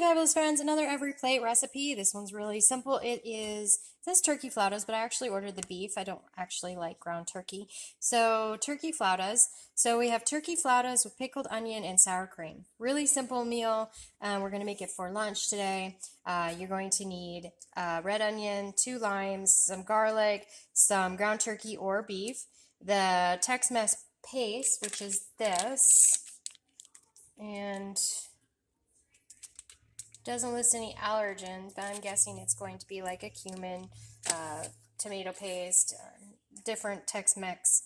fabulous friends, another Everyplate recipe. This one's really simple. It says turkey flautas, but I actually ordered the beef. I don't actually like ground turkey. So turkey flautas. So we have turkey flautas with pickled onion and sour cream. Really simple meal. We're going to make it for lunch today. You're going to need red onion, 2 limes, some garlic, some ground turkey or beef, the Tex-Mex paste, which is this, and doesn't list any allergens, but I'm guessing it's going to be like a cumin, tomato paste, different Tex-Mex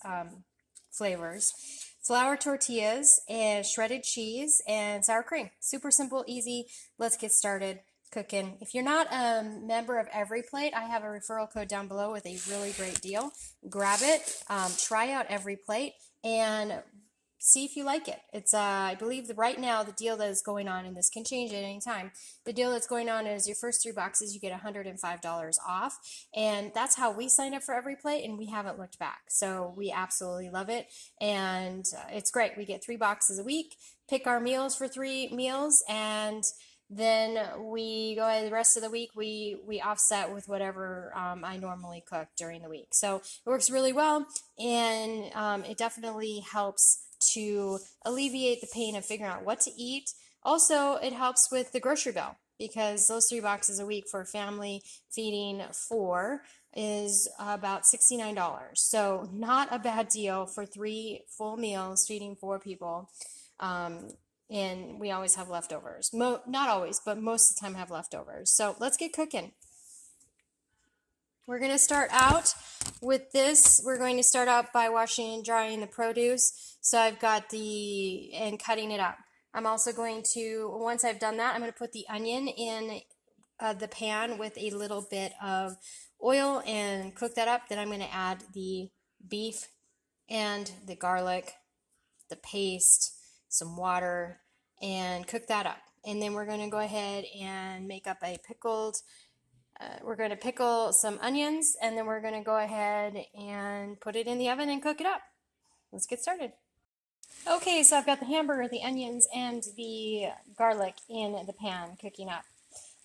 flavors. Flour tortillas and shredded cheese and sour cream. Super simple, easy. Let's get started cooking. If you're not a member of Everyplate, I have a referral code down below with a really great deal. Grab it, try out Everyplate, and see if you like it. It's I believe that right now the deal that is going on, and this can change at any time, the deal that's going on is your first 3 boxes you get $105 off, and that's how we signed up for Everyplate, and we haven't looked back. So we absolutely love it, and it's great. We get 3 boxes a week, pick our meals for 3 meals, and then we go ahead the rest of the week we offset with whatever I normally cook during the week. So it works really well, and it definitely helps to alleviate the pain of figuring out what to eat. Also, it helps with the grocery bill, because those 3 boxes a week for a family feeding 4 is about $69. So not a bad deal for 3 full meals feeding 4 people. And we always have leftovers. Not always, but most of the time have leftovers. So let's get cooking. We're going to start out with this. We're going to start out by washing and drying the produce. So I've got and cutting it up. I'm also going to, once I've done that, I'm going to put the onion in the pan with a little bit of oil and cook that up. Then I'm going to add the beef and the garlic, the paste, some water, and cook that up. And then we're going to go ahead and make up a pickled, we're going to pickle some onions, and then we're going to go ahead and put it in the oven and cook it up. Let's get started. Okay, so I've got the hamburger, the onions, and the garlic in the pan cooking up.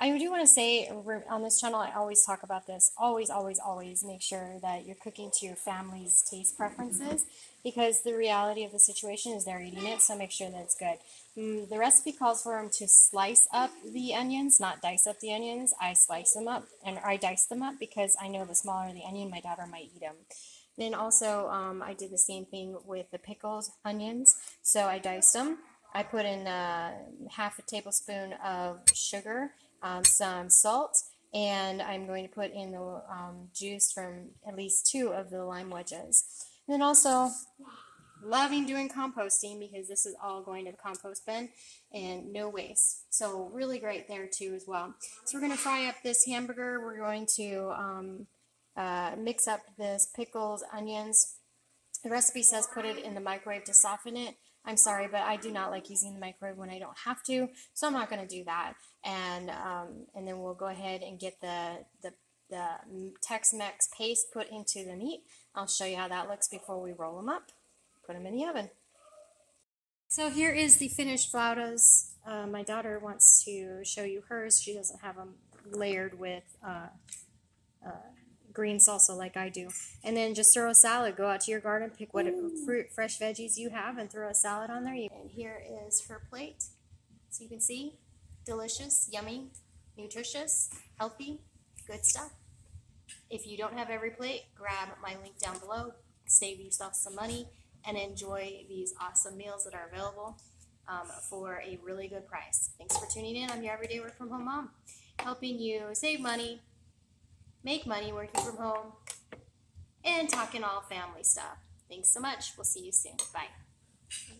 I do want to say on this channel, I always talk about this. Always, always, always make sure that you're cooking to your family's taste preferences, because the reality of the situation is they're eating it, so make sure that it's good. The recipe calls for them to slice up the onions, not dice up the onions. I slice them up, and I dice them up because I know the smaller the onion, my daughter might eat them. Then also, I did the same thing with the pickled onions. So I diced them. I put in half a tablespoon of sugar, some salt, and I'm going to put in the juice from at least 2 of the lime wedges. And then also, loving doing composting, because this is all going to the compost bin and no waste. So really great there too as well. So we're going to fry up this hamburger. We're going to mix up this pickled onions. The recipe says put it in the microwave to soften it. I'm sorry, but I do not like using the microwave when I don't have to, so I'm not going to do that. And then we'll go ahead and get the Tex-Mex paste put into the meat. I'll show you how that looks before we roll them up. Put them in the oven. So here is the finished flautas. My daughter wants to show you hers. She doesn't have them layered with green salsa like I do. And then just throw a salad. Go out to your garden, pick what fruit, fresh veggies you have, and throw a salad on there. And here is her plate. So you can see, delicious, yummy, nutritious, healthy, good stuff. If you don't have Everyplate, grab my link down below, save yourself some money, and enjoy these awesome meals that are available for a really good price. Thanks for tuning in. I'm your everyday work from home mom, helping you save money, make money working from home, and talking all family stuff. Thanks so much. We'll see you soon. Bye.